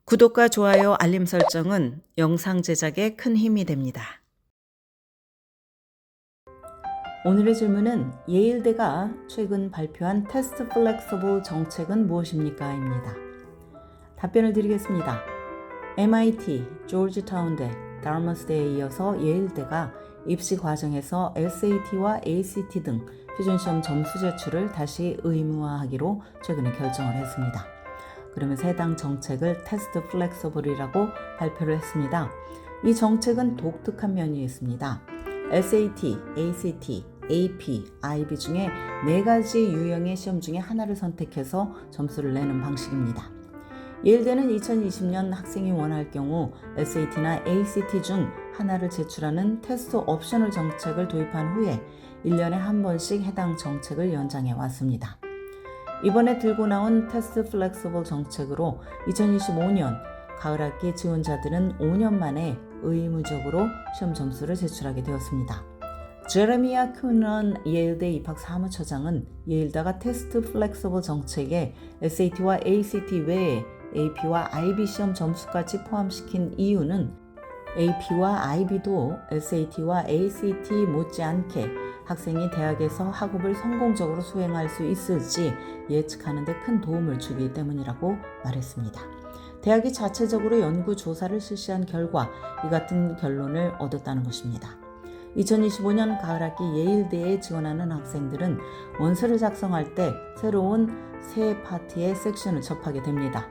구독과 좋아요, 알림 설정은 영상 제작에 큰 힘이 됩니다. 오늘의 질문은 예일대가 최근 발표한 테스트 플렉서블 정책은 무엇입니까? 입니다. 답변을 드리겠습니다. MIT, 조지타운대, 다머스대에 이어서 예일대가 입시 과정에서 SAT와 ACT 등 표준시험 점수 제출을 다시 의무화하기로 최근에 결정을 했습니다. 그러면서 해당 정책을 테스트 플렉서블이라고 발표를 했습니다. 이 정책은 독특한 면이 있습니다. SAT, ACT, AP, IB 중에 4가지 유형의 시험 중에 하나를 선택해서 점수를 내는 방식입니다. 예일대는 2020년 학생이 원할 경우 SAT나 ACT 중 하나를 제출하는 테스트 옵셔널 정책을 도입한 후에 1년에 한 번씩 해당 정책을 연장해 왔습니다. 이번에 들고 나온 테스트 플렉서블 정책으로 2025년 가을학기 지원자들은 5년 만에 의무적으로 시험 점수를 제출하게 되었습니다. 제레미아 큐넌 예일대 입학 사무처장은 예일대가 테스트 플렉서블 정책에 SAT와 ACT 외에 AP와 IB 시험 점수까지 포함시킨 이유는 AP와 IB도 SAT와 ACT 못지않게 학생이 대학에서 학업을 성공적으로 수행할 수 있을지 예측하는 데 큰 도움을 주기 때문이라고 말했습니다. 대학이 자체적으로 연구조사를 실시한 결과 이 같은 결론을 얻었다는 것입니다. 2025년 가을학기 예일대에 지원하는 학생들은 원서를 작성할 때 새로운 세 파트의 섹션을 접하게 됩니다.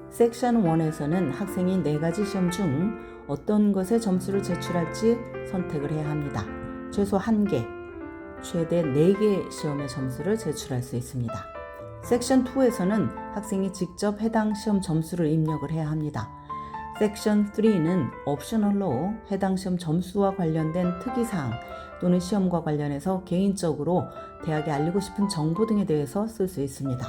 섹션 1에서는 학생이 4가지 시험 중 어떤 것에 점수를 제출할지 선택을 해야 합니다. 최소 1개, 최대 4개 시험의 점수를 제출할 수 있습니다. 섹션 2에서는 학생이 직접 해당 시험 점수를 입력을 해야 합니다. 섹션 3는 옵셔널로 해당 시험 점수와 관련된 특이사항 또는 시험과 관련해서 개인적으로 대학에 알리고 싶은 정보 등에 대해서 쓸 수 있습니다.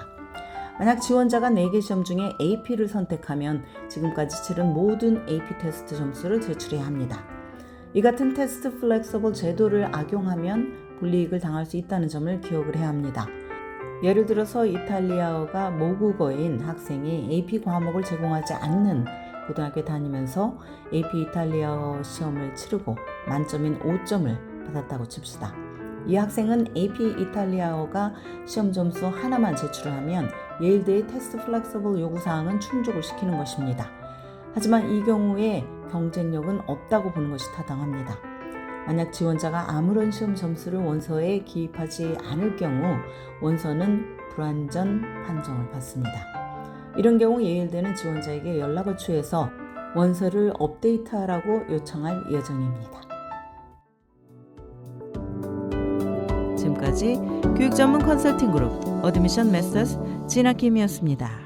만약 지원자가 4개 시험 중에 AP를 선택하면 지금까지 치른 모든 AP 테스트 점수를 제출해야 합니다. 이 같은 테스트 플렉서블 제도를 악용하면 불이익을 당할 수 있다는 점을 기억을 해야 합니다. 예를 들어서 이탈리아어가 모국어인 학생이 AP 과목을 제공하지 않는 고등학교에 다니면서 AP 이탈리아어 시험을 치르고 만점인 5점을 받았다고 칩시다. 이 학생은 AP 이탈리아어가 시험 점수 하나만 제출을 하면 예일대의 테스트 플렉서블 요구사항은 충족을 시키는 것입니다. 하지만 이 경우에 경쟁력은 없다고 보는 것이 타당합니다. 만약 지원자가 아무런 시험 점수를 원서에 기입하지 않을 경우 원서는 불완전 판정을 받습니다. 이런 경우 예일대는 지원자에게 연락을 취해서 원서를 업데이트하라고 요청할 예정입니다. 지금까지 교육 전문 컨설팅 그룹 어드미션 메서스 진아킴이었습니다.